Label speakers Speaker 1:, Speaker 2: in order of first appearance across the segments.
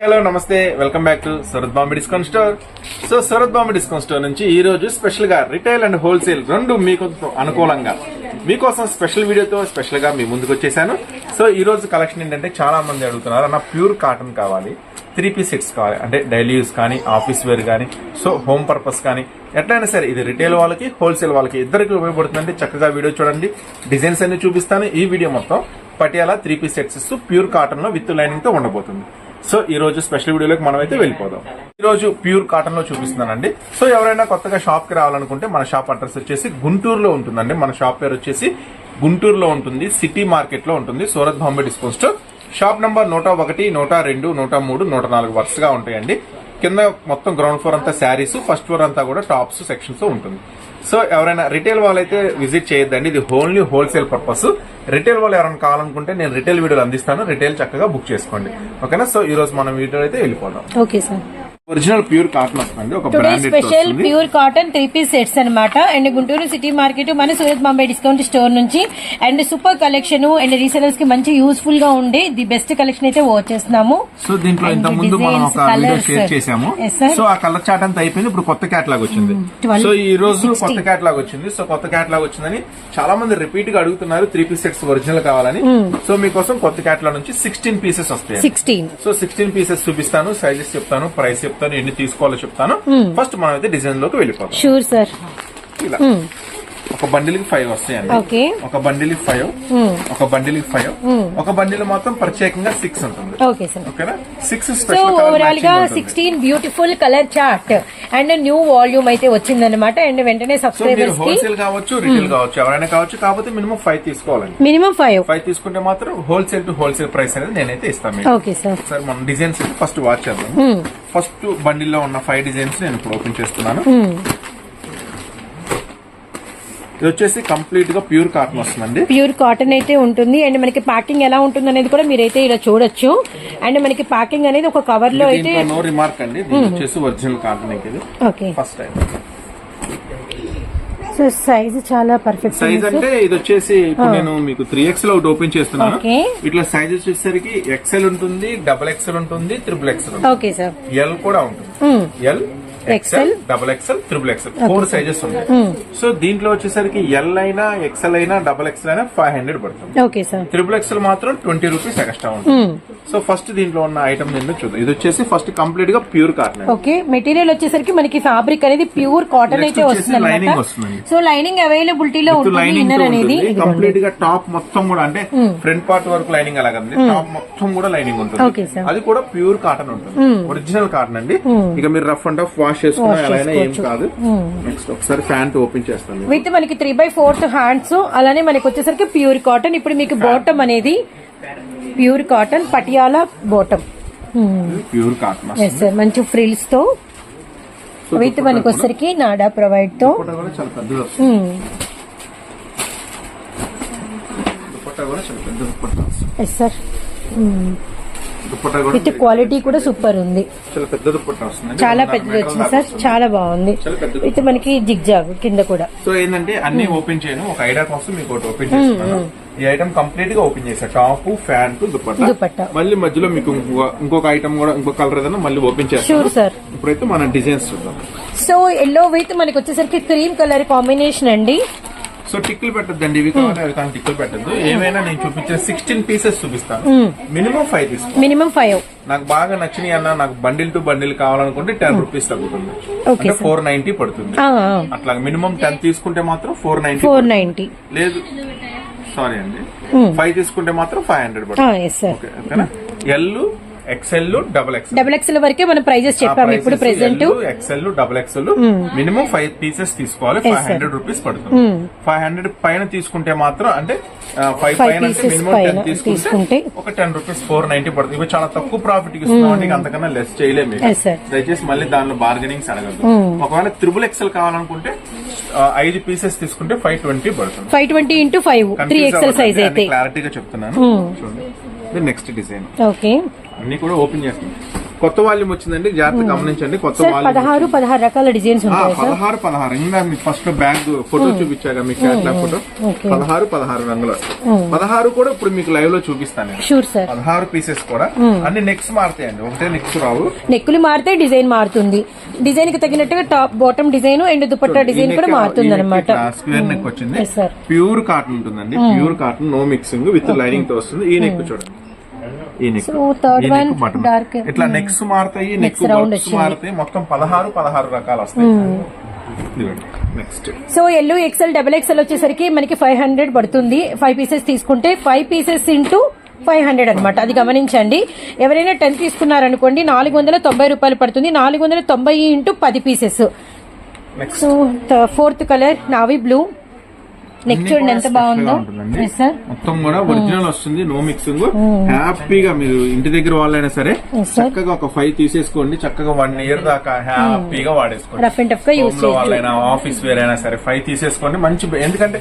Speaker 1: Hello నమస్తే, welcome back to Surat Bombay discount store. So Surat Bombay discount store నుంచి ఈ రోజు స్పెషల్ గా రిటైల్ అండ్ హోల్సేల్ రెండు మీకు అనుకూలంగా మీకోసం స్పెషల్ వీడియోతో స్పెషల్ గా మీ ముందుకు వచ్చేసాను. సో ఈ రోజు కలెక్షన్ ఏంటంటే చాలా మంది అడుగుతున్నారు, అన్న ప్యూర్ కాటన్ కావాలి, 3 పీస్ సెట్స్ కావాలి, అంటే డైలీ యూస్ కానీ ఆఫీస్ వేర్ కానీ సో హోమ్ పర్పస్ కానీ ఎట్లయినా సరే ఇది రిటైల్ వాళ్ళకి హోల్సేల్ వాళ్ళకి ఇద్దరికి ఉపయోగపడుతుందంటే చక్కగా వీడియో చూడండి. డిజైన్స్ అన్ని చూపిస్తాను. ఈ వీడియో మొత్తం పటియాలా 3 పీస్ సెట్స్ ఇస్తూ ప్యూర్ కాటన్ లో విత్ లైనింగ్ తో ఉండబోతుంది. సో ఈ రోజు స్పెషల్ వీడియోలోకి మనం అయితే వెళ్ళిపోదాం. ఈ రోజు ప్యూర్ కాటన్ లో చూపిస్తున్నానండి. సో ఎవరైనా కొత్తగా షాప్ కి రావాలనుకుంటే మన షాప్ అడ్రస్ వచ్చేసి గుంటూరులో ఉంటుందండి. మన షాప్ పేరు వచ్చేసి గుంటూరులో ఉంటుంది, సిటీ మార్కెట్ లో ఉంటుంది, Surat Bombay discount store. Shop number 101, 102, 103, 104 వరుసగా ఉంటాయండి. కింద మొత్తం గ్రౌండ్ ఫ్లోర్ అంతా శారీస్, ఫస్ట్ ఫ్లోర్ అంతా కూడా టాప్స్ సెక్షన్స్ ఉంటుంది. సో ఎవరైనా రిటైల్ వాళ్ళైతే విజిట్ చేయొద్దండి, ఇది ఓన్లీ హోల్సేల్ పర్పస్. రిటైల్ వాళ్ళు ఎవరైనా కావాలనుకుంటే నేను రిటైల్ వీడియోలు అందిస్తాను, రిటైల్ చక్కగా బుక్ చేసుకోండి. ఓకేనా? సో ఈ రోజు మనం వీడియో అయితే వెళ్ళిపోదాం.
Speaker 2: Okay sir.
Speaker 1: Original pure cotton వస్తుంది, ఒక
Speaker 2: today
Speaker 1: branded
Speaker 2: special pure cotton 3 piece sets అన్నమాట. అండ్ గుంటూరు సిటీ మార్కెట్ మన సూరత్ బాంబే డిస్కౌంట్ స్టోర్ నుంచి and super collection and resellers కి మంచి యూస్ఫుల్ గా ఉండే ది బెస్ట్ కలెక్షన్ అయితే వచ్చేస్తున్నాము.
Speaker 1: సో దీంట్లో ఇంత ముందు మనం ఒక వీడియో షేర్ చేసాము. సో ఆ కలర్ చార్ట్ అంతా అయిపోయింది, ఇప్పుడు కొత్త కేటలాగ్ వచ్చింది. సో ఈ రోజు కొత్త కేటలాగ్ వచ్చింది. సో కొత్త కేటలాగ్ వచ్చిందని చాలా మంది రిపీట్ గా అడుగుతున్నారు, 3 పీస్ సెట్స్ ఒరిజినల్ కావాలని. సో మీకోసం కొత్త కేటలాగ్ నుంచి 16 పీసెస్ వస్తాయి. 16. సో 16 పీసెస్ చూపిస్తాను, సైజెస్ చెప్తాను, ప్రైస్ చెప్తాను, ఎన్ని తీసుకోవాలో చెప్తాను. ఫస్ట్ మనం అయితే డిజైన్ లోకి వెళ్ళిపోతాం.
Speaker 2: Sure sir.
Speaker 1: ఇలా ఒక బండిల్కి 5 వస్తాయండి. ఒక బండిల్కి 5, ఒక బండిల్కి 5, ఒక బండిల్ మాత్రం ప్రత్యేకంగా 6 ఉంటుంది. ఓకేనా? 6 స్పెషల్.
Speaker 2: సో ఓవరాల్ గా 16 beautiful colour chart and new volume అయితే వచ్చిందనమాట. అండ్ వెంటనే సబ్స్క్రైబర్స్ కి
Speaker 1: హోల్సేల్ కావచ్చు, రిటైల్ కావచ్చు, ఎవరైనా కావచ్చు, కాకపోతే మినిమం 5 తీసుకోవాలండి.
Speaker 2: మినిమం 5
Speaker 1: తీసుకుంటే మాత్రం హోల్సేల్ టు హోల్సేల్ ప్రైస్ అనేది నేనైతే ఇస్తాను.
Speaker 2: Okay sir.
Speaker 1: సార్ మనం డిజైన్స్ ఫస్ట్ వాచ్ చేద్దాం. ఫస్ట్ బండిల్ లో ఉన్న 5 డిజైన్స్ నేను ఇప్పుడు ఓపెన్ చేస్తున్నాను. ఇది వచ్చేసి కంప్లీట్ గా ప్యూర్ కాటన్ వస్తుందండి. ప్యూర్ కాటన్ అయితే ఉంటుంది. అండ్ మనకి ప్యాకింగ్ ఎలా ఉంటుంది అనేది కూడా మీరైతే ఇలా చూడొచ్చు. అండ్ మనకి ప్యాకింగ్ అనేది ఒక కవర్ లో అయితే నో రిమార్క్ అండి. ఇది వచ్చేసి ఒరిజినల్ కాటన్ ఇది. Okay. First time. So size చాలా పర్ఫెక్ట్ సైజ్ అంటే ఇది వచ్చేసి ఇప్పుడు నేను మీకు 3XL ఒకటి ఓపెన్ చేస్తున్నాను. ఇట్లా సైజ్ వచ్చేసరికి XL ఉంటుంది, XXL ఉంటుంది, XXL ఉంటుంది. Okay sir. L కూడా ఉంటుంది. L, XL, XXL, XXL 4 sizes ఉంటాయి. సో దీంట్లో వచ్చేసరికి L అయినా, XL అయినా, XXL అయినా 500 పడుతుంది. Okay sir. XXL మాత్రం 20 రూపీస్ ఎక్స్ట్రా ఉంటుంది. సో ఫస్ట్ దీంట్లో ఉన్న ఐటమ్ ఏంటో చూద్దాం. ఇది వచ్చేసి ఫస్ట్ కంప్లీట్ గా ప్యూర్ కాటన్. ఓకే. మెటీరియల్ వచ్చేసరికి మనకి ఫ్యాబ్రిక్ అనేది ప్యూర్ కాటన్ అయితే వస్తుంది. లైనింగ్ వస్తుంది. సో లైనింగ్ అవైలబిలిటీలో ఉంటుంది. ఇన్నర్ అనేది కంప్లీట్ గా టాప్ మొత్తం కూడా అంటే ఫ్రంట్ పార్ట్ వరకు లైనింగ్ అలాగండి, టాప్ మొత్తం కూడా లైనింగ్ ఉంటుంది. అది కూడా ప్యూర్ కాటన్ ఉంటుంది, ఒరిజినల్ కాటన్ అండి. ఇక మీరు రఫ్ అండ్ టఫ్ వాష్ చేసుకున్నా ఎలా అయినా ఏం కాదు. నెక్స్ట్ ఒకసారి ప్యాంట్ ఓపెన్ చేస్తాను. విత్ మనకి 3/4 హ్యాండ్స్, అలానే మనకి వచ్చేసరికి ప్యూర్ కాటన్. ఇప్పుడు మీకు బాటమ్ అనేది pure cotton Patiala bottom, pure cotton sir, మంచి ఫ్రిల్స్ తో విత్ మనకి వచ్చేసరికి నాడా ప్రొవైడ్ తో. Yes sir. విత్ క్వాలిటీ కూడా సూపర్ ఉంది, చాలా పెద్దది వచ్చింది సార్, చాలా బాగుంది. విత్ మనకి జిగ్జాగ్ కింద కూడా. సో ఏంటంటే అన్ని ఓపెన్ చేయను, ఒక ఐడియా కోసం మీకు ఒకటి ఓపెన్ చేస్తున్నాను. ఈ ఐటమ్ కంప్లీట్ గా ఓపెన్ చేసా, టాప్, ప్యాంట్, దుపట్టా. మళ్ళీ మధ్యలో మీకు ఇంకొక ఐటమ్ కూడా ఇంకొక కలర్ ఏదైనా మళ్ళీ ఓపెన్ చేస్తాను. Sure sir. ఇప్పుడైతే మన డిజైన్స్ చూద్దాం. సో ఎల్లో విత్ మనకి వచ్చేసరికి క్రీమ్ కలర్ కాంబినేషన్ అండి. సో టిక్కులు పెట్టద్దండి, ఇవి కావాలి అవి కానీ టిక్కులు పెట్టద్దు. ఏమైనా నేను చూపించిన 16 పీసెస్ చూపిస్తాను. మినిమం 5 తీసుకో. మినిమం 5. నాకు బాగా నచ్చినాయి అన్న, నాకు బండిల్ టు బండిల్ కావాలనుకుంటే 10 రూపీస్ తగ్గుతుంది, అంటే 490 పడుతుంది. అట్లా మినిమం 10 తీసుకుంటే మాత్రం 490. లేదు సారీ అండి, 5 తీసుకుంటే మాత్రం 500 పడుతుంది. ఓకేనా? ఎల్, XL, XXL వరకే మనం ప్రైజెస్ చెప్పాము ఇప్పుడు present. XL, XXL minimum 5 pieces తీసుకోవాలి, 500 రూపీస్ పడుతుంది. 500 పైన తీసుకుంటే మాత్రం అంటే 5 పైన మినిమం 10 తీసుకుంటే ఒక 10 రూపీస్ 490 పడుతుంది. ఇవి చాలా తక్కువ ప్రాఫిట్ ఇస్తున్నాం, అంతకన్నా లెస్ చేయలేము. దయచేసి మళ్ళీ దానిలో బార్గెనింగ్స్ అడగదు. ఒకవేళ XXL కావాలనుకుంటే 5 పీసెస్ తీసుకుంటే 520 పడుతుంది. 520 × 5 3XL సైజ్ అయితే క్లారిటీగా చెప్తున్నాను. చూడండి నెక్స్ట్ డిజైన్. ఓకే. అన్ని కూడా ఓపెన్ చేస్తాం.
Speaker 3: కొత్త వాల్యూమ్ వచ్చిందండి, జాగ్రత్త గమనించండి. కొత్త
Speaker 2: సార్
Speaker 3: వాల్యూమ్
Speaker 2: 16 రకాల డిజైన్స్ ఉంటాయి సార్.
Speaker 3: 16 ఇంకా మీకు ఫస్ట్ బ్యాగ్ ఫోటో చూపించాక మీకు క్యాట్లాగ్ ఫోటో 16 రంగులు వస్తాయి. 16 కూడా ఇప్పుడు మీకు లైవ్ లో చూపిస్తాను.
Speaker 2: Sure sir.
Speaker 3: 16 పీసెస్ కూడా అన్ని నెక్స్ మారుతాయండి, ఒకటే నెక్స్ రావు.
Speaker 2: నెక్కులు మారితే డిజైన్ మారుతుంది, డిజైన్ కి తగినట్టుగా top bottom design and dupatta design కూడా మారుతుంది అనమాట.
Speaker 3: స్క్వేర్ నెక్ వచ్చింది, ప్యూర్ కాటన్ ఉంటుందండి, pure cotton, no mixing, with lining తో వస్తుంది. ఈ నెక్ చూడండి, ఈ నెక్
Speaker 2: డార్క్
Speaker 3: ఇట్లా నెక్స్ మారుతాయి, నెక్ రౌండ్స్ మారుతాయి. మొత్తం 16 రకాలు వస్తాయి. Next
Speaker 2: so L XL XXL వచ్చేసరికి మనకి 500 పడుతుంది. 5 పీసెస్ తీసుకుంటే 5 పీసెస్ ఇంటూ 500 అనమాట, అది గమనించండి. ఎవరైనా 10 తీసుకున్నారనుకోండి 490 రూపాయలు పడుతుంది. 490 into 10 pieces. So 4th colour navy blue, neck చూడండి ఎంత బాగుందో.
Speaker 3: మొత్తం కూడా ఒరిజినల్ వస్తుంది, నో మిక్సింగ్. హ్యాపీగా మీరు ఇంటి దగ్గర వాళ్ళైనా సరే చక్కగా ఒక 5 తీసేసుకోండి, చక్కగా 1 year దాకా హ్యాపీగా వాడేసుకోండి.
Speaker 2: రఫ్ అండ్ టఫ్ గా యూస్
Speaker 3: చేయొచ్చు. వాళ్ళైనా ఆఫీస్ వేర్ అయినా సరే 5 తీసేసుకోండి. మంచి, ఎందుకంటే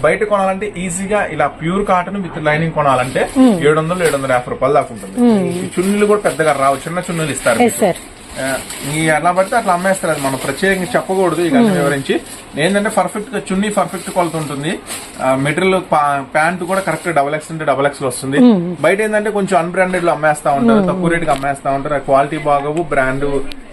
Speaker 3: బయట కొనాలంటే ఈజీగా ఇలా ప్యూర్ కాటన్ విత్ లైనింగ్ కొనాలంటే 700-750 రూపాయలు దాకా ఉంటుంది. చున్నీలు కూడా పెద్దగా రావు, చిన్న చున్నీలు ఇస్తారు. ఎలా పడితే అట్లా అమ్మేస్తారు. అది మనం ప్రత్యేకంగా చెప్పకూడదు ఇక వివరించి. ఏంటంటే పర్ఫెక్ట్ గా చున్నీ పర్ఫెక్ట్ కొలత ఉంటుంది. మెటీరియల్ ప్యాంట్ కూడా కరెక్ట్ XXL అంటే XXL వస్తుంది. బయట ఏంటంటే కొంచెం అన్బ్రాండెడ్ లో అమ్మేస్తా ఉంటారు, తక్కువ రేట్ కి అమ్మేస్తా ఉంటారు. క్వాలిటీ బాగోవు, బ్రాండ్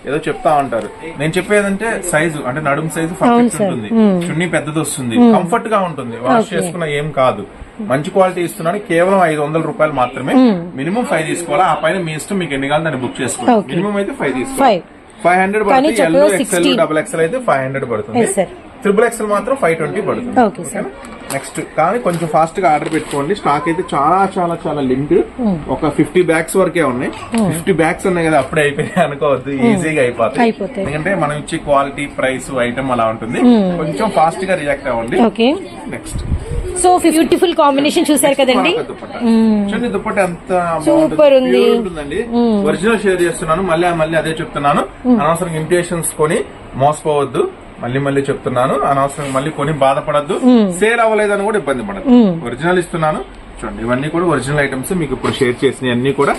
Speaker 3: ఏదో చెప్తా ఉంటారు. నేను చెప్పేదంటే సైజు అంటే నడుము సైజు పర్ఫెక్ట్ ఉంటుంది, చున్నీ పెద్దది వస్తుంది, కంఫర్ట్ గా ఉంటుంది, వాష్ చేసుకున్నా ఏం కాదు. మంచి క్వాలిటీ ఇస్తున్నాను. కేవలం 500 రూపాయలు మాత్రమే. మినిమం 5 తీసుకోవాలా, ఆ పైన మీ ఇష్టం, మీకు ఎన్ని కావాలి దాన్ని బుక్ చేసుకోవాలి. మినిమం అయితే 5 తీసుకోవాలి. 500 పడుతుంది. ఎల్ XL XXL అయితే 500 పడుతుంది. XXL మాత్రం 520 పడుతుంది. నెక్స్ట్ కానీ కొంచెం ఫాస్ట్ గా ఆర్డర్ పెట్టుకోండి. స్టాక్ అయితే చాలా చాలా చాలా లిమిటెడ్. ఒక 50 బ్యాగ్స్ వరకే ఉన్నాయి. 50 బ్యాగ్స్ ఉన్నాయి కదా, అప్పుడే అయిపోయాయి అనుకోవద్దు, ఈజీగా అయిపోతాయి. ఎందుకంటే మనం ఇచ్చే క్వాలిటీ, ప్రైస్, ఐటమ్ అలా ఉంటుంది. కొంచెం ఫాస్ట్ గా రియాక్ట్ అవ్వండి. నెక్స్ట్
Speaker 2: సో బ్యూటిఫుల్ కాంబినేషన్ చూసారు కదండి.
Speaker 3: దుప్పటి ఎంత
Speaker 2: సూపర్
Speaker 3: ఉంటుందండి. ఒరిజినల్ షేర్ చేస్తున్నాను, మళ్ళీ అదే చెప్తున్నాను. అనవసరంగా ఇమిటేషన్స్ కొని మోసపోవద్దు. మళ్ళీ చెప్తున్నాను, అనవసరంగా మళ్ళీ కొని బాధపడద్దు. సేల్ అవ్వలేదని కూడా ఇబ్బంది పడద్దు. ఒరిజినల్ ఇస్తున్నాను. చూడండి, ఇవన్నీ కూడా ఒరిజినల్ ఐటమ్స్ మీకు ఇప్పుడు షేర్ చేసిన అన్ని కూడా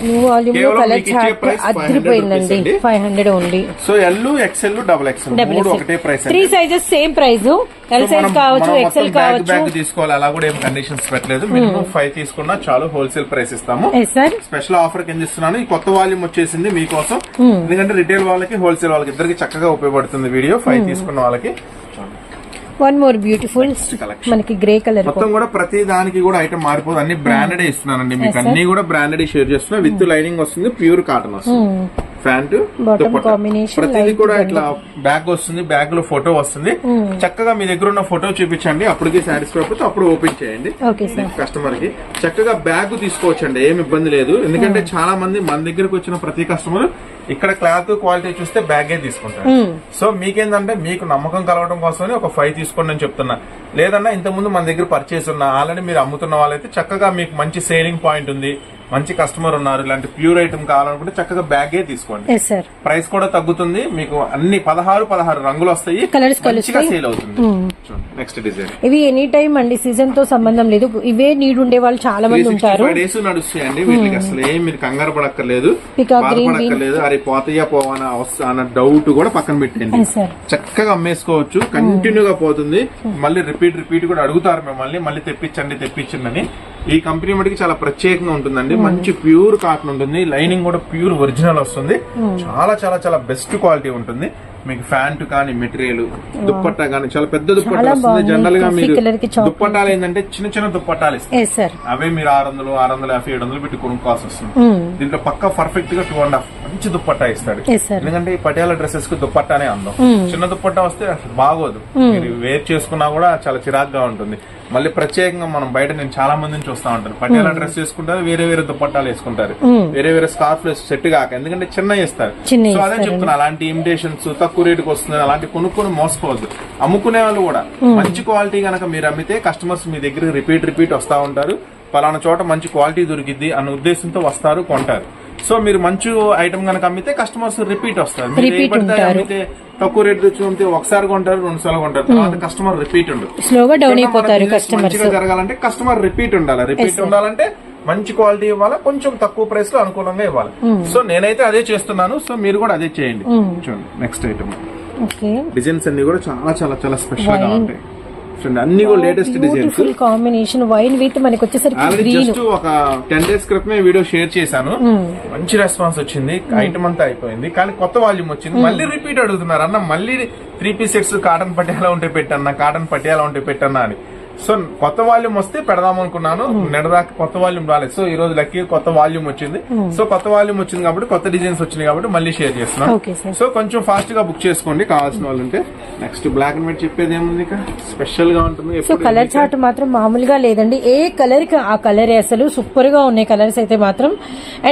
Speaker 2: అదిరిపోయిందండి. 500 only.
Speaker 3: So L XL XXL 3 ఒకటే price.
Speaker 2: 3 sizes same price. L size కావచ్చు, XL కావచ్చు.
Speaker 3: బ్యాగ్ తీసుకోవాలి, అలా కూడా ఏం కండిషన్స్ పెట్టలేదు. మినిమం 5 తీసుకున్నా చాలు, హోల్సేల్ ప్రైస్ ఇస్తాము. స్పెషల్ ఆఫర్ కింద ఇస్తున్నాను. ఈ కొత్త వాల్యూమ్ వచ్చేసింది మీకోసం, ఎందుకంటే రిటైల్ వాళ్ళకి, హోల్సేల్ వాళ్ళకి ఇద్దరికి చక్కగా ఉపయోగపడుతుంది వీడియో. 5 తీసుకున్న వాళ్ళకి.
Speaker 2: వన్ మోర్ బ్యూటిఫుల్ మనకి గ్రే కలర్.
Speaker 3: మొత్తం కూడా ప్రతి దానికి కూడా ఐటమ్ మారిపోదు, అన్ని బ్రాండెడ్ ఇస్తున్నానండి మీకు. అన్ని కూడా బ్రాండెడ్ షేర్ చేస్తున్నా. విత్ లైనింగ్ వస్తుంది, ప్యూర్ కాటన్ వస్తుంది. ప్యాంట్ ప్రతిదీ కూడా ఇట్లా బ్యాగ్ వస్తుంది, బ్యాగ్ లో ఫోటో వస్తుంది. చక్కగా మీ దగ్గర ఉన్న ఫోటో చూపించండి. అప్పటికి సాటిస్ఫై అయిపోతే అప్పుడు ఓపెన్ చేయండి. కస్టమర్ కి చక్కగా బ్యాగ్ తీసుకోవచ్చండి, ఏమి ఇబ్బంది లేదు. ఎందుకంటే చాలా మంది మన దగ్గరకు వచ్చిన ప్రతి కస్టమర్ ఇక్కడ క్లాత్ క్వాలిటీ చూస్తే బ్యాగే తీసుకుంటారు. సో మీకేంటంటే మీకు నమ్మకం కలవడం కోసమని ఒక 5 తీసుకోండి అని చెప్తున్నా. లేదన్నా ఇంతకుముందు మన దగ్గర పర్చేస్ ఉన్నా, ఆల్రెడీ మీరు అమ్ముతున్న వాళ్ళైతే చక్కగా మీకు మంచి సేలింగ్ పాయింట్ ఉంది, మంచి కస్టమర్ ఉన్నారు, ఇలాంటి ప్యూర్ ఐటమ్ కావాలనుకుంటే చక్కగా బ్యాగే తీసుకోండి. ప్రైస్ కూడా తగ్గుతుంది మీకు. అన్ని 16 రంగులు వస్తాయి, మంచిగా సేల్ అవుతుంది. Next design.
Speaker 2: ఇవి ఎనీ టైం అండి, సీజన్ తో సంబంధం లేదు. ఇవే నీడ్ ఉండే వాళ్ళు చాలా మంది ఉంటారు.
Speaker 3: 5 days నడుస్తాయండి వీటికి. అసలు ఏం మీరు కంగారు పడక్కర్లేదు, బాధపడక్కర్లేదు. అరే పోతాయా పోవానా అన్న డౌట్ కూడా పక్కన పెట్టండి. చక్కగా అమ్మేసుకోవచ్చు, కంటిన్యూగా పోతుంది. మళ్ళీ రిపీట్ కూడా అడుగుతారు మిమ్మల్ని, మళ్ళీ తెప్పించండి అని. ఈ కంపెనీ మటుకి చాలా ప్రత్యేకంగా ఉంటుందండి. మంచి ప్యూర్ కాటన్ ఉంటుంది, లైనింగ్ కూడా ప్యూర్ ఒరిజినల్ వస్తుంది. చాలా చాలా చాలా బెస్ట్ క్వాలిటీ ఉంటుంది. మీకు ప్యాంట్ కానీ, మెటీరియల్, దుప్పట్టా కానీ చాలా పెద్ద దుప్పట్టా వస్తుంది. జనరల్ గా మీరు దుప్పట్టాలు ఏంటంటే చిన్న దుప్పట్టాలు ఇస్తారు. అవే మీరు 600, 650, 700 పెట్టి కొనుక్కోవాల్సి వస్తుంది. దీంట్లో పక్కా పర్ఫెక్ట్ గా 2.5 మంచి దుప్పట్టా ఇస్తాడు. ఎందుకంటే ఈ పటియాలా డ్రెస్సెస్ కు దుప్పట్టానే అందం. చిన్న దుప్పట్టా వస్తే అసలు బాగోదు, మీరు వేర్ చేసుకున్నా కూడా చాలా చిరాగ్గా ఉంటుంది. మళ్ళీ ప్రత్యేకంగా మనం బయట నేను చాలా మందిని చూస్తా ఉంటాను, పటియాలా డ్రెస్ వేసుకుంటారు, వేరే దుప్పట్టాలు వేసుకుంటారు, వేరే స్కార్ఫ్ సెట్ కాక, ఎందుకంటే చిన్న ఇస్తారు. సో అదే చెప్తున్నా, అలాంటి ఇమిటేషన్స్ తక్కువ రేటుకి వస్తుంది, అలాంటి కొనుక్కొని మోసపోవద్దు. అమ్ముకునే వాళ్ళు కూడా మంచి క్వాలిటీ కనుక మీరు అమ్మితే కస్టమర్స్ మీ దగ్గర రిపీట్ వస్తా ఉంటారు. పలానా చోట మంచి క్వాలిటీ దొరికిద్ది అన్న ఉద్దేశంతో వస్తారు, కొంటారు. సో మీరు మంచి ఐటమ్ కనుక అమ్మితే కస్టమర్స్ రిపీట్ వస్తారు. మీరు అమ్మితే తక్కువ రేట్ తెచ్చుకుంటే ఒకసారి కొంటారు, 2 సార్లు కొంటారు, తర్వాత కస్టమర్ రిపీట్ ఉండదు.
Speaker 2: స్లోగా డౌన్ అయిపోతారు కస్టమర్స్.
Speaker 3: మంచిగా జరగాలంటే కస్టమర్ రిపీట్ ఉండాలి. రిపీట్ ఉండాలంటే మంచి క్వాలిటీ ఇవ్వాలా, కొంచెం తక్కువ ప్రైస్ లో అనుకూలంగా ఇవ్వాలి. సో నేనైతే అదే చేస్తున్నాను. సో మీరు కూడా అదే చేయండి. చూడండి నెక్స్ట్ ఐటమ్. డిజైన్స్ అన్ని కూడా చాలా చాలా చాలా స్పెషల్ గా ఉంటాయి. చూడండి అన్ని కూడా latest designs.
Speaker 2: Combination wine with మనకి వచ్చేసరికి
Speaker 3: జస్ట్ ఒక 10 days క్రితమే వీడియో షేర్ చేశాను. మంచి రెస్పాన్స్ వచ్చింది. ఐటమ్ అంతా అయిపోయింది, కానీ కొత్త వాల్యూమ్ వచ్చింది. మళ్ళీ రిపీట్ అడుగుతున్నారు, అన్న మళ్ళీ 3 piece సెట్స్ కాటన్ పట్టియాలా ఉంటే పెట్టన్నా, కాటన్ పట్టియాలా ఉంటే పెట్టన్నా అని. సో కొత్త వాల్యూమ్ వస్తే పెడదాం అనుకున్నాను, నెడదాకా కొత్త వాల్యూమ్ రాలేదు. సో ఈ రోజు లక్కీ కొత్త వాల్యూమ్ వచ్చింది. సో కొత్త వాల్యూమ్ వచ్చింది కాబట్టి, కొత్త డిజైన్స్ వచ్చినాయి కాబట్టి మళ్ళీ షేర్ చేస్తున్నాను.
Speaker 2: సో
Speaker 3: కొంచెం ఫాస్ట్ గా బుక్ చేసుకోండి కావాల్సిన వాళ్ళు ఉంటే. నెక్స్ట్ బ్లాక్ అండ్ వైట్ చెప్పేది ఏముంది, స్పెషల్ గా ఉంటుంది.
Speaker 2: సో కలర్ చార్ట్ మాత్రం మామూలుగా లేదండి, ఏ కలర్ కి ఆ కలర్ అసలు సూపర్ గా ఉన్నాయి కలర్స్ అయితే మాత్రం.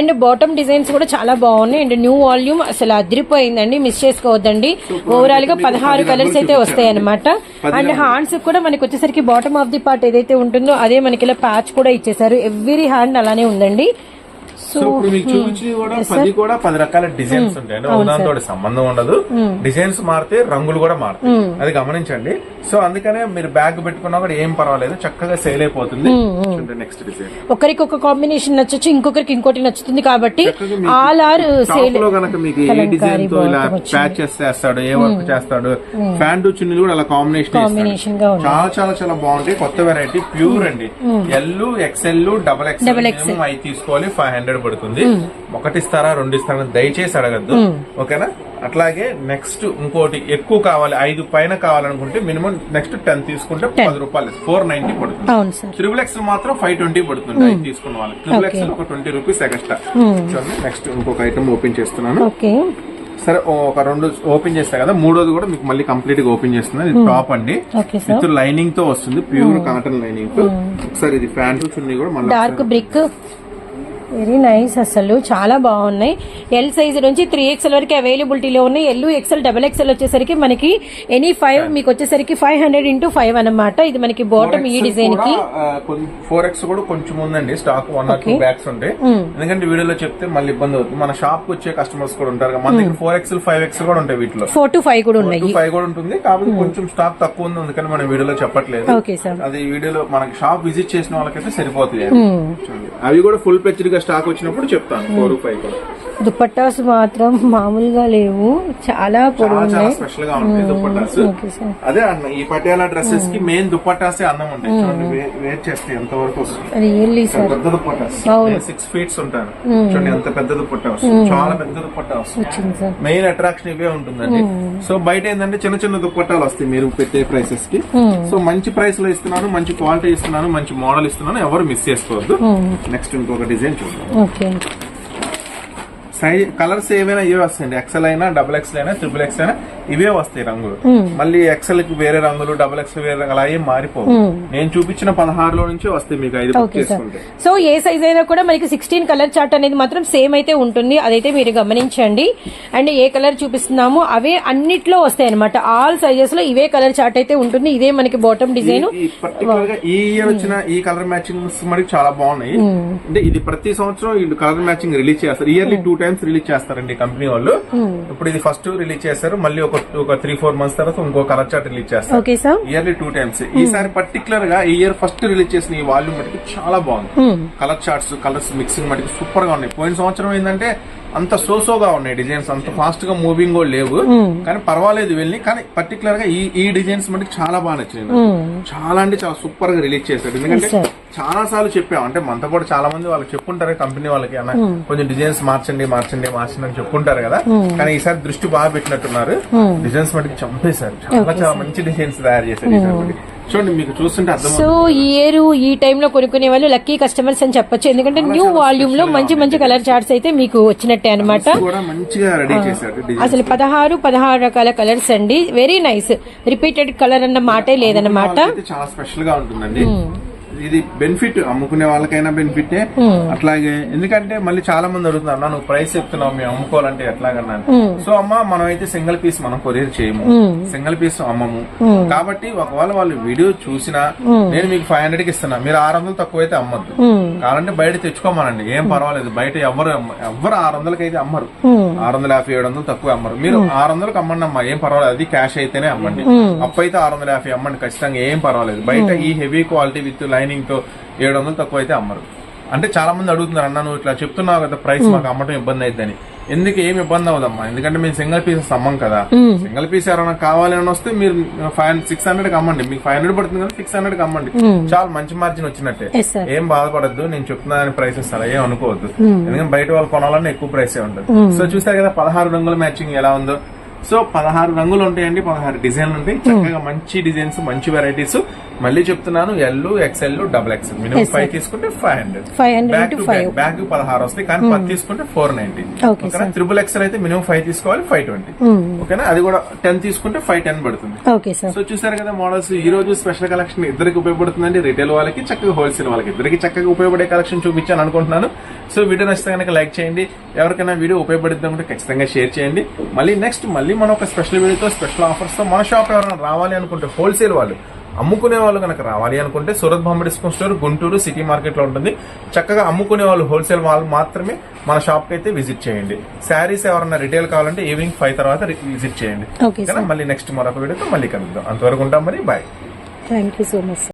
Speaker 2: అండ్ బాటమ్ డిజైన్స్ కూడా చాలా బాగున్నాయి. అండ్ న్యూ వాల్యూమ్ అసలు అదిరిపోయిందండి, మిస్ చేసుకోవద్దండి. ఓవరాల్ గా 16 కలర్స్ అయితే వస్తాయి అనమాట. అండ్ హ్యాండ్స్ కూడా మనకి వచ్చేసరికి బాటమ్ ఆఫ్ ది పార్ట్ ఏదైతే ఉంటుందో అదే మనకి ఇలా ప్యాచ్ కూడా ఇచ్చేసారు. ఎవ్రీ హ్యాండ్ అలానే ఉందండి.
Speaker 3: సో ఇప్పుడు మీకు చూపించి కూడా 10 రకాల డిజైన్స్ ఉంటాయి. దాంతో సంబంధం ఉండదు. డిజైన్స్ మారితే రంగులు కూడా మారుతాయి, అది గమనించండి. సో అందుకనే మీరు బ్యాగ్ పెట్టుకున్నా కూడా ఏం పర్వాలేదు, చక్కగా సేల్ అయిపోతుంది. నెక్స్ట్ డిజైన్
Speaker 2: ఒకరికి ఒక కాంబినేషన్ నచ్చొచ్చు, ఇంకొకరికి ఇంకోటి నచ్చుతుంది కాబట్టి ఆల్ ఆర్ సేల్
Speaker 3: లో గనక మీకు ఏ డిజైన్ తో ఇలా ప్యాచెస్ చేస్తాడు, ఏ వర్క్ చేస్తాడు, ప్యాంటు చున్నీలు కూడా అలా కాంబినేషన్ చాలా చాలా చాలా బాగుంటాయి. కొత్త వెరైటీ ప్యూర్ అండి. ఎల్, ఎక్స్ఎల్, డబల్ ఎక్స్ఎల్ అవి తీసుకోవాలి. 500 పడుతుంది. ఒకటి ఇస్తారా 2 ఇస్తారా దయచేసి అడగద్దు, ఓకేనా. అట్లాగే నెక్స్ట్ ఇంకోటి ఎక్కువ కావాలి, 5 పైన కావాలనుకుంటే మినిమం నెక్స్ట్ 10 తీసుకుంటే 10 రూపాయలు 490 పడుతుంది. XXX మాత్రం 520 పడుతుంది 5 తీసుకున్న వాళ్ళు. XXX ఒక 20 రూపీస్ ఎక్స్ట్రా. నెక్స్ట్ ఇంకొక ఐటమ్ ఓపెన్ చేస్తున్నాను. సరే ఒక 2 ఓపెన్ చేస్తా కదా, మూడోది కూడా మీకు మళ్ళీ కంప్లీట్ గా ఓపెన్ చేస్తున్నాను. ఇది టాప్ అండి, విత్ లైనింగ్ తో వస్తుంది, ప్యూర్ కాటన్ లైనింగ్ తో. ఒకసారి ఇది ప్యాంటు చున్నీ కూడా మళ్ళీ
Speaker 2: డార్క్ బ్రిక్, వెరీ నైస్, అసలు చాలా బాగున్నాయి. ఎల్ సైజ్ నుంచి 3XL వరకు అవైలబిలిటీలో ఉన్నాయి. ఎల్, ఎక్స్ఎల్, డబల్ ఎక్స్ఎల్ వచ్చేసరికి మనకి ఎనీ 5 మీకు వచ్చేసరికి 500 × 5 అనమాట. ఇది మనకి బాటమ్ ఈ డిజైన్ కి.
Speaker 3: 4X కూడా కొంచెం ఉందండి స్టాక్, 1 or 2 బ్యాగ్స్ ఉంటాయి. ఎందుకంటే వీడియోలో చెప్తే మళ్ళీ ఇబ్బంది అవుతుంది. మన షాప్ కు వచ్చే కస్టమర్స్ కూడా ఉంటారు, మన దగ్గర 4XL, 5XL కూడా ఉంటాయి. వీటిలో
Speaker 2: 4 to 5 కూడా ఉన్నాయి.
Speaker 3: 5 కూడా ఉంటుంది, కాబట్టి కొంచెం స్టాక్ తక్కువ ఉంది, అందుకని మనం వీడియోలో చెప్పట్లేదు. అది వీడియోలో మనకి షాప్ విజిట్ చేసిన వాళ్ళకైతే సరిపోతుంది. అవి కూడా ఫుల్ పెచ్డ్ గా స్టాక్ వచ్చినప్పుడు చెప్తాను. 4, 5 కూడా.
Speaker 2: దుపట్టాస్ మాత్రం మామూలుగా లేవు, చాలా
Speaker 3: చాలా స్పెషల్ గా ఉంటాయి దుపట్టాస్. అదే అన్న ఈ పటియాలా డ్రెస్సెస్ కి మెయిన్ దుపట్టాసే అందం ఉంటాయి. చూడండి వేర్ చేస్తే ఎంత వరకు వస్తుంది, పెద్ద దుపట్టాస్ 6 feet ఉంటాను. చూడండి ఎంత పెద్ద దుపట్టా వస్తుంది, చాలా పెద్ద దుపట్టా వస్తుంది. మెయిన్ అట్రాక్షన్ ఇవే ఉంటుందండి. సో బయట ఏంటంటే చిన్న చిన్న దుపట్టాలు వస్తాయి మీరు పెట్టే ప్రైసెస్ కి. సో మంచి ప్రైస్ లో ఇస్తున్నాను, మంచి క్వాలిటీ ఇస్తున్నాను, మంచి మోడల్ ఇస్తున్నాను, ఎవరు మిస్ చేసుకోవద్దు. నెక్స్ట్ ఇంకొక డిజైన్ చూద్దాం. సైజ్ కలర్స్ ఏవైనా ఇవే వస్తాయండి. ఎక్సెల్ అయినా, డబుల్ ఎక్స్ఎల్ అయినా, ట్రిపుల్ ఎక్స్ అయినా ఇవే వస్తాయి రంగులు. మళ్ళీ ఎక్సెల్ కి వేరే రంగులు, డబుల్ ఎక్స్ఎల్ వేరే రంగులు, అలా ఏం మారిపోవు. నేను చూపించిన 16లో నుంచి వస్తాయి మీకు 5 బుక్ చేసుకుంటే.
Speaker 2: సో ఏ సైజ్ అయినా కూడా మనకి 16 కలర్ చార్ట్ అనేది మాత్రం సేమ్ అయితే ఉంటుంది, అదైతే మీరు గమనించండి. అండ్ ఏ కలర్ చూపిస్తున్నామో అవే అన్నిట్లో వస్తాయి అనమాట. ఆల్ సైజెస్ లో ఇవే కలర్ చార్ట్ అయితే ఉంటుంది. ఇదే మనకి బాటమ్ డిజైన్.
Speaker 3: పర్టికులర్ గా ఈ ఇయర్ వచ్చిన ఈ కలర్ మ్యాచింగ్స్ మనకి చాలా బాగున్నాయి. అంటే ఇది ప్రతి సంవత్సరం ఈ కలర్ మ్యాచింగ్ రిలీజ్ చేస్తారు. ఇయర్లీ 2 times రిలీజ్ చేస్తారండి కంపెనీ వాళ్ళు. ఇప్పుడు ఇది ఫస్ట్ రిలీజ్ చేస్తారు, మళ్ళీ ఒక 3-4 months తర్వాత ఇంకో కలర్ చార్ట్ రిలీజ్ చేస్తారు. Yearly 2 times. ఈసారి పర్టికులర్ గా ఈ ఇయర్ ఫస్ట్ రిలీజ్ చేసిన ఈ వాల్యూమ్ మటుకు చాలా బాగుంది. కలర్ చార్ట్స్, కలర్స్ మిక్సింగ్ మటుకు సూపర్ గా ఉన్నాయి. పోయిన సంవత్సరం ఏంటంటే అంత సోసోగా ఉన్నాయి డిజైన్స్, అంత ఫాస్ట్ గా మూవింగ్ కూడా లేవు, కానీ పర్వాలేదు వెళ్ళి. కానీ పర్టికులర్ గా ఈ డిజైన్స్ మనకి చాలా బాగా నచ్చినాయి. చాలా అంటే చాలా సూపర్ గా రిలీజ్ చేశారు. ఎందుకంటే చాలా సార్లు చెప్పాం, అంటే మనతో కూడా చాలా మంది వాళ్ళకి చెప్పుంటారు కంపెనీ వాళ్ళకి, అన్న కొంచెం డిజైన్స్ మార్చండి అని చెప్పుంటారు కదా. కానీ ఈసారి దృష్టి బాగా పెట్టినట్టున్నారు. డిజైన్స్ మటుకు చంపేశారు, చాలా చాలా మంచి డిజైన్స్ తయారు చేశారు ఈసారి. చూడండి మీకు చూస్తుంటే అర్థం.
Speaker 2: సో ఈ ఇయర్ ఈ టైంలో కొనుక్కునే వాళ్ళు లక్కీ కస్టమర్స్ అని చెప్పొచ్చు. ఎందుకంటే న్యూ వాల్యూమ్ లో మంచి మంచి కలర్ చార్ట్స్ అయితే మీకు వచ్చినట్టే అనమాట. అసలు 16 రకాల కలర్స్ అండి. Very nice. రిపీటెడ్ కలర్ అన్న మాటే లేదన్నమాట.
Speaker 3: చాలా స్పెషల్ గా ఉంటుందండి. ఇది బెనిఫిట్, అమ్ముకునే వాళ్ళకైనా బెనిఫిట్. అట్లాగే ఎందుకంటే మళ్ళీ చాలా మంది అడుగుతున్నారు, నువ్వు ప్రైస్ చెప్తున్నావు మేము అమ్ముకోవాలంటే ఎట్లాగన్నా. సో అమ్మ మనం అయితే సింగిల్ పీస్ మనం కొరియర్ చేయము, సింగిల్ పీస్ అమ్మము. కాబట్టి ఒకవేళ వాళ్ళు వీడియో చూసినా నేను మీకు 500 కి ఇస్తున్నా, మీరు 600 తక్కువ అయితే అమ్మద్దు. కావాలంటే బయట తెచ్చుకోమనండి, ఏం పర్వాలేదు. బయట ఎవరు 600కి అయితే అమ్మరు, 650, 700 తక్కువ అమ్మరు. మీరు 600కి అమ్మండి అమ్మా, ఏం పర్వాలేదు. అది క్యాష్ అయితేనే అమ్మండి. అప్పు అయితే 650 అమ్మండి ఖచ్చితంగా, ఏం పర్వాలేదు. బయట ఈ హెవీ క్వాలిటీ విత్ లైనింగ్ తో 700 తక్కువ అయితే అమ్మరు. అంటే చాలా మంది అడుగుతున్నారు, అన్న నువ్వు ఇట్లా చెప్తున్నావు కదా ప్రైస్ మాకు అమ్మటం ఇబ్బంది అయిద్దని. ఎందుకు ఏమి ఇబ్బంది అవుదమ్మా, ఎందుకంటే మేము సింగిల్ పీసెస్ అమ్మం కదా. సింగిల్ పీస్ ఎవరైనా కావాలి అని వస్తే మీరు 600 కి అమ్మండి, మీకు 500 పడుతుంది కదా 600 కి అమ్మండి, చాలా మంచి మార్జిన్ వచ్చినట్టే. ఏం బాధపడద్దు, నేను చెప్తున్నాను ప్రైసెస్ అలా ఏం అనుకోవద్దు, ఎందుకంటే బయట వాళ్ళు కొనాలన్నా ఎక్కువ ప్రైసే ఉంటుంది. సో చూసారు కదా 16 రంగుల మ్యాచింగ్ ఎలా ఉందో. సో 16 రంగులు ఉంటాయండి, 16 డిజైన్లు ఉంటాయి, చక్కగా మంచి డిజైన్స్, మంచి వెరైటీస్. మళ్ళీ చెప్తున్నాను, ఎల్, ఎక్స్ఎల్, XXL. మినిమం 5 తీసుకుంటే 500, బ్యాగ్ 16 వస్తాయి, కానీ 10 తీసుకుంటే 490. ఓకేనా. XXL అయితే మినిమం 5 తీసుకోవాలి, 520. ఓకేనా. అది కూడా 10 తీసుకుంటే 510 పడుతుంది. సో చూసారు కదా మోడల్స్. ఈ రోజు స్పెషల్ కలెక్షన్ ఇద్దరికి ఉపయోగపడుతుందండి, రిటైల్ వాళ్ళకి, చక్కగా హోల్సేల్ వాళ్ళకి, ఇద్దరికి చక్కగా ఉపయోగపడే కలెక్షన్ చూపించాను అనుకుంటున్నాను. సో వీడియో నచ్చితే కనుక లైక్ చేయండి, ఎవరికైనా వీడియో ఉపయోగపడుతుంది అనుకుంటే ఖచ్చితంగా షేర్ చేయండి. మళ్ళీ మనం ఒక స్పెషల్ వీడియోతో, స్పెషల్ ఆఫర్స్ తో మన షాప్ ఎవరైనా రావాలి అనుకుంటే, హోల్సేల్ వాళ్ళు అమ్ముకునే వాళ్ళు కనుక రావాలి అనుకుంటే, సూరత్ బొమ్మ discount store Guntur city market లో ఉంటుంది. చక్కగా అమ్ముకునే వాళ్ళు, హోల్సేల్ వాళ్ళు మాత్రమే మన షాప్ కి అయితే విజిట్ చేయండి. శారీస్ ఎవరైనా రిటైల్ కావాలంటే ఈవినింగ్ 5 తర్వాత విజిట్ చేయండి. మళ్ళీ నెక్స్ట్ మరొక వీడియోతో మళ్ళీ కలుద్దాం. అంతవరకు ఉంటాం మరి, bye.
Speaker 2: Thank you so much.